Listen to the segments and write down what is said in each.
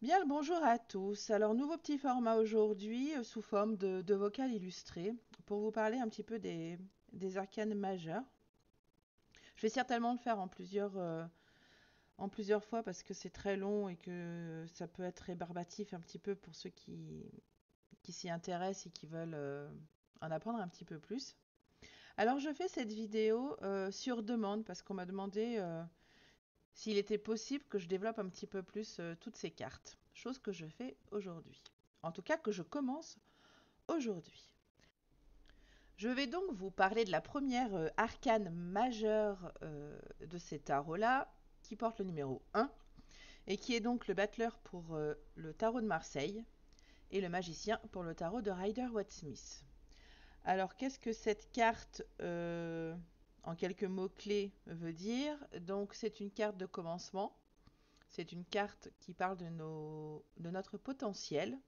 Bien le bonjour à tous. Alors, nouveau petit format aujourd'hui sous forme de vocal illustré pour vous parler un petit peu des arcanes majeurs. Je vais certainement le faire en plusieurs fois parce que c'est très long et que ça peut être rébarbatif un petit peu pour ceux qui s'y intéressent et qui veulent en apprendre un petit peu plus. Alors, je fais cette vidéo sur demande parce qu'on m'a demandé s'il était possible que je développe un petit peu plus toutes ces cartes, chose que je fais aujourd'hui. En tout cas, que je commence aujourd'hui. Je vais donc vous parler de la première arcane majeure de ces tarots-là, qui porte le numéro 1, et qui est donc le battleur pour le tarot de Marseille, et le magicien pour le tarot de Rider-Waite-Smith. Alors, qu'est-ce que cette carte, en quelques mots-clés, veut dire? Donc, c'est une carte de commencement. C'est une carte qui parle de notre potentiel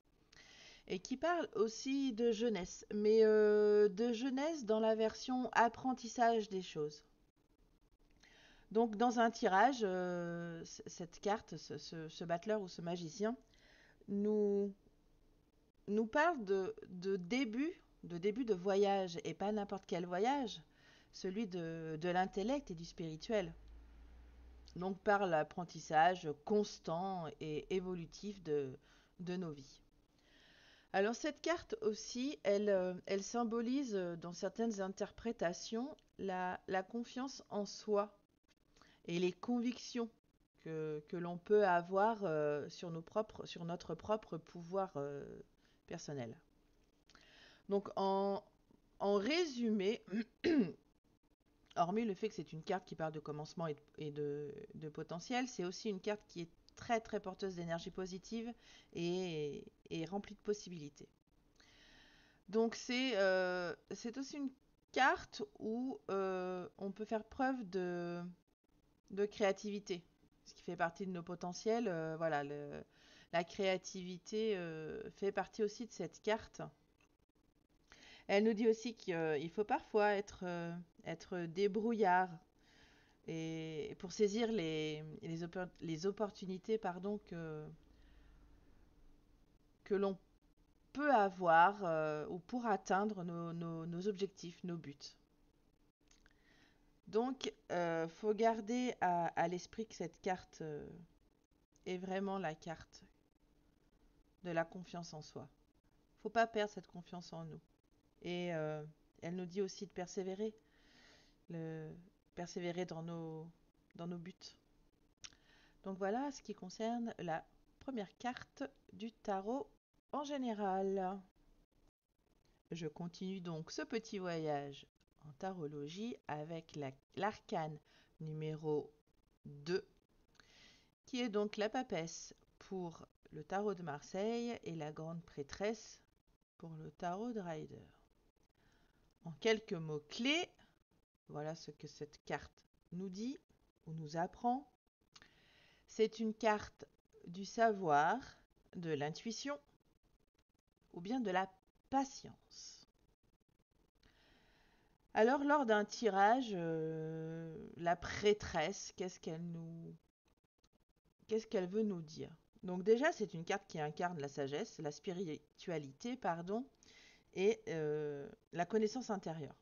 et qui parle aussi de jeunesse, mais de jeunesse dans la version apprentissage des choses. Donc dans un tirage, cette carte, ce battleur ou ce magicien, nous, nous parle de début de voyage, et pas n'importe quel voyage, celui de l'intellect et du spirituel. Donc par l'apprentissage constant et évolutif de nos vies. Alors cette carte aussi, elle symbolise dans certaines interprétations la confiance en soi et les convictions que l'on peut avoir sur notre propre pouvoir personnel. Donc en résumé, hormis le fait que c'est une carte qui parle de commencement et de potentiel, c'est aussi une carte qui est très très porteuse d'énergie positive et remplie de possibilités. Donc c'est aussi une carte où on peut faire preuve de créativité, ce qui fait partie de nos potentiels. Voilà, la créativité fait partie aussi de cette carte. Elle nous dit aussi qu'il faut parfois être débrouillard et pour saisir les opportunités pardon, que l'on peut avoir ou pour atteindre nos objectifs, nos buts. Donc, faut garder à l'esprit que cette carte est vraiment la carte de la confiance en soi. Faut pas perdre cette confiance en nous. Et elle nous dit aussi de persévérer, le, persévérer dans nos buts. Donc voilà ce qui concerne la première carte du tarot en général. Je continue donc ce petit voyage en tarologie avec l'arcane numéro 2, qui est donc la papesse pour le tarot de Marseille et la grande prêtresse pour le tarot de Rider. En quelques mots-clés, voilà ce que cette carte nous dit ou nous apprend. C'est une carte du savoir, de l'intuition ou bien de la patience. Alors lors d'un tirage, la prêtresse, qu'est-ce qu'elle veut nous dire? Donc déjà, c'est une carte qui incarne la sagesse, la spiritualité, pardon, et la connaissance intérieure.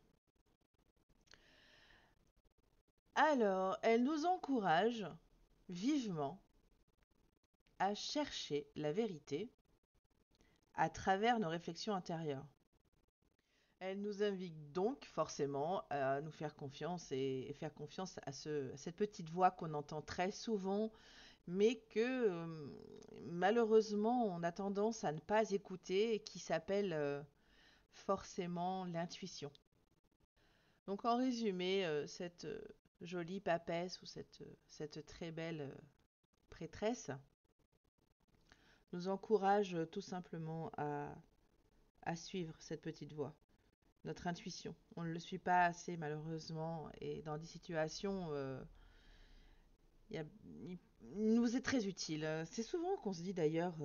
Alors, elle nous encourage vivement à chercher la vérité à travers nos réflexions intérieures. Elle nous invite donc forcément à nous faire confiance et faire confiance à cette petite voix qu'on entend très souvent, mais que malheureusement on a tendance à ne pas écouter et qui s'appelle forcément l'intuition. Donc en résumé, cette jolie papesse ou cette très belle prêtresse nous encourage tout simplement à suivre cette petite voie, notre intuition. On ne le suit pas assez malheureusement et dans des situations, il nous est très utile. C'est souvent qu'on se dit d'ailleurs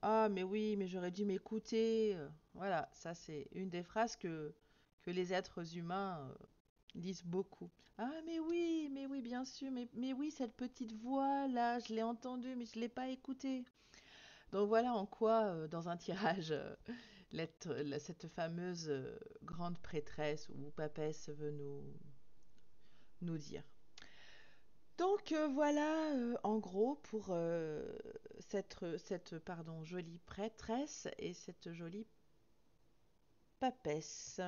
ah mais oui, mais j'aurais dû m'écouter. Voilà, ça c'est une des phrases que les êtres humains Ils disent beaucoup. Ah, mais oui, bien sûr, mais oui, cette petite voix-là, je l'ai entendue, mais je ne l'ai pas écoutée. Donc voilà en quoi, dans un tirage, cette fameuse grande prêtresse ou papesse veut nous dire. Donc voilà, en gros, pour cette jolie prêtresse et cette jolie papesse.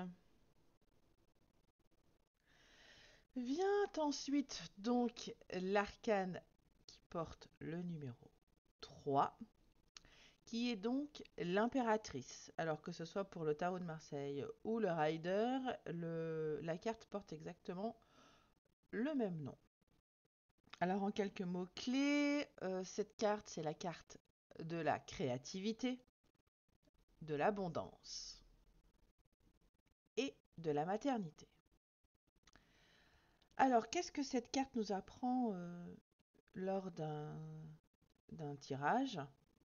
Vient ensuite donc l'arcane qui porte le numéro 3, qui est donc l'impératrice. Alors que ce soit pour le tarot de Marseille ou le Rider, la carte porte exactement le même nom. Alors en quelques mots-clés, cette carte, c'est la carte de la créativité, de l'abondance et de la maternité. Alors qu'est-ce que cette carte nous apprend lors d'un tirage?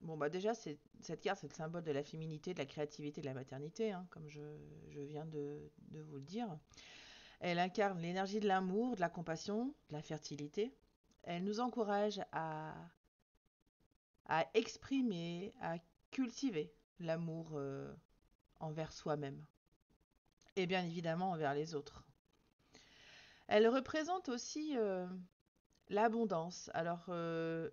Bon, bah déjà, cette carte, c'est le symbole de la féminité, de la créativité, de la maternité, hein, comme je viens de vous le dire. Elle incarne l'énergie de l'amour, de la compassion, de la fertilité. Elle nous encourage à exprimer, à cultiver l'amour envers soi-même et bien évidemment envers les autres. Elle représente aussi l'abondance. Alors,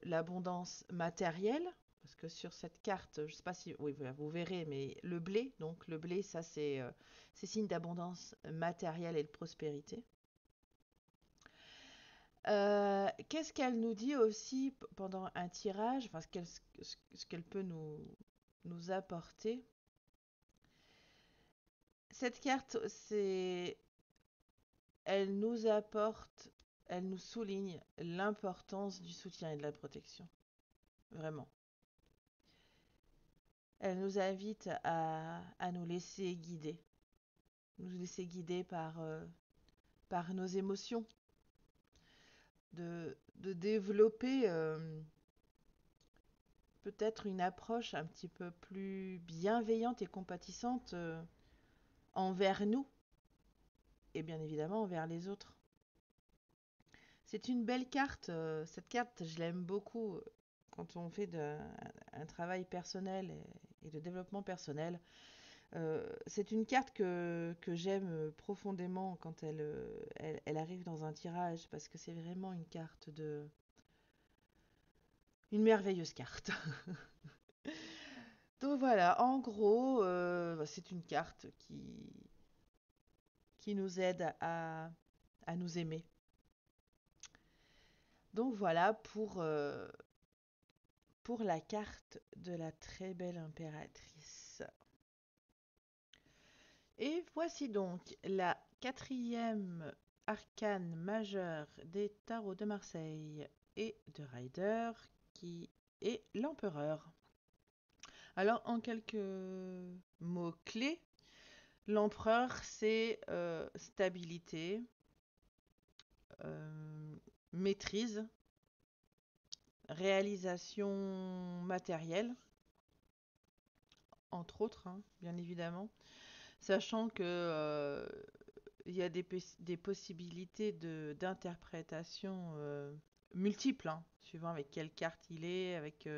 l'abondance matérielle, parce que sur cette carte, je ne sais pas si oui, vous verrez, mais le blé, donc le blé, ça c'est signe d'abondance matérielle et de prospérité. Qu'est-ce qu'elle nous dit aussi pendant un tirage, enfin ce qu'elle peut nous apporter. Cette carte, elle nous apporte, elle nous souligne l'importance du soutien et de la protection. Vraiment. Elle nous invite à nous laisser guider. Nous laisser guider par nos émotions. De développer peut-être une approche un petit peu plus bienveillante et compatissante envers nous et bien évidemment envers les autres. C'est une belle carte. Cette carte, je l'aime beaucoup quand on fait un travail personnel et de développement personnel. C'est une carte que j'aime profondément quand elle arrive dans un tirage parce que c'est vraiment une carte une merveilleuse carte. Donc voilà, en gros, c'est une carte qui nous aide à nous aimer. Donc voilà pour la carte de la très belle impératrice. Et voici donc la quatrième arcane majeure des tarots de Marseille et de Rider, qui est l'empereur. Alors en quelques mots-clés, l'empereur c'est stabilité, maîtrise, réalisation matérielle, entre autres, hein, bien évidemment, sachant que il y a des possibilités d'interprétation multiples, hein, suivant avec quelle carte il est, avec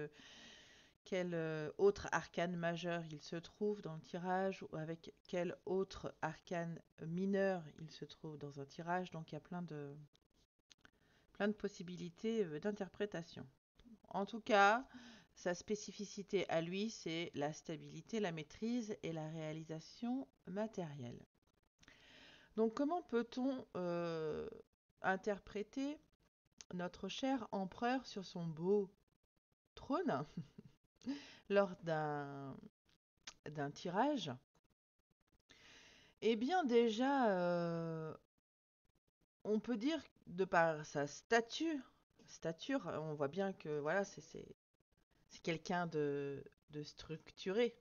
quel autre arcane majeur il se trouve dans le tirage, ou avec quel autre arcane mineur il se trouve dans un tirage. Donc il y a plein de possibilités d'interprétation. En tout cas, sa spécificité à lui, c'est la stabilité, la maîtrise et la réalisation matérielle. Donc comment peut-on interpréter notre cher empereur sur son beau trône lors d'un tirage? Eh bien déjà, on peut dire de par sa stature, on voit bien que voilà, c'est quelqu'un de structuré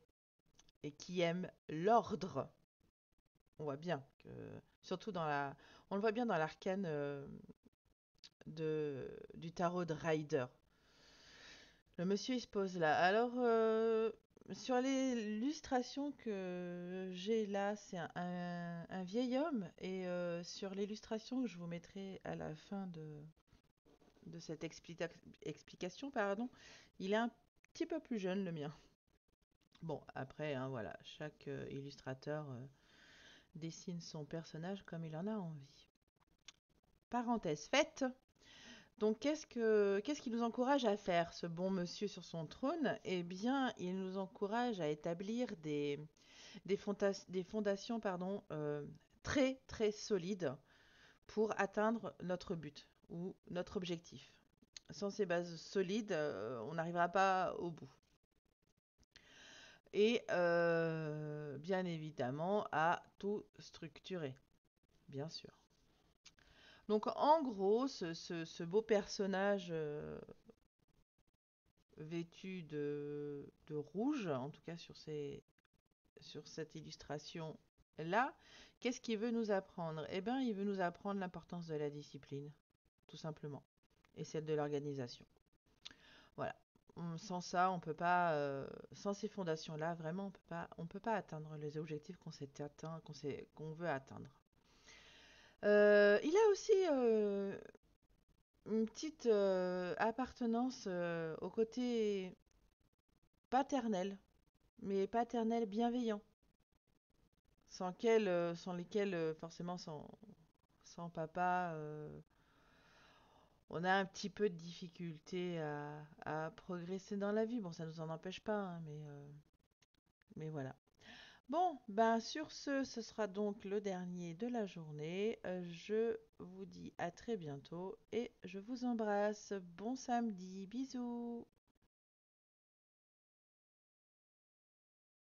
et qui aime l'ordre. On voit bien que, surtout on le voit bien dans l'arcane du tarot de Rider. Le monsieur il se pose là. Alors, Sur l'illustration que j'ai là, c'est un vieil homme. Et sur l'illustration que je vous mettrai à la fin de cette explication, pardon, il est un petit peu plus jeune, le mien. Bon, après, hein, voilà, chaque illustrateur dessine son personnage comme il en a envie. Parenthèse faite. Donc, qu'est-ce qui nous encourage à faire, ce bon monsieur sur son trône? Eh bien, il nous encourage à établir des fondations pardon, très, très solides pour atteindre notre but ou notre objectif. Sans ces bases solides, on n'arrivera pas au bout. Et bien évidemment, à tout structurer, bien sûr. Donc, en gros, ce beau personnage vêtu de rouge, en tout cas sur cette illustration-là, qu'est-ce qu'il veut nous apprendre? Eh bien, il veut nous apprendre l'importance de la discipline, tout simplement, et celle de l'organisation. Voilà. Sans ça, on peut pas, sans ces fondations-là, vraiment, on peut pas atteindre les objectifs qu'on veut atteindre. Il a aussi une petite appartenance au côté paternel, mais paternel bienveillant, sans lesquels, forcément, sans papa, on a un petit peu de difficulté à progresser dans la vie. Bon, ça ne nous en empêche pas, hein, mais voilà. Bon, ben sur ce sera donc le dernier de la journée. Je vous dis à très bientôt et je vous embrasse. Bon samedi, bisous.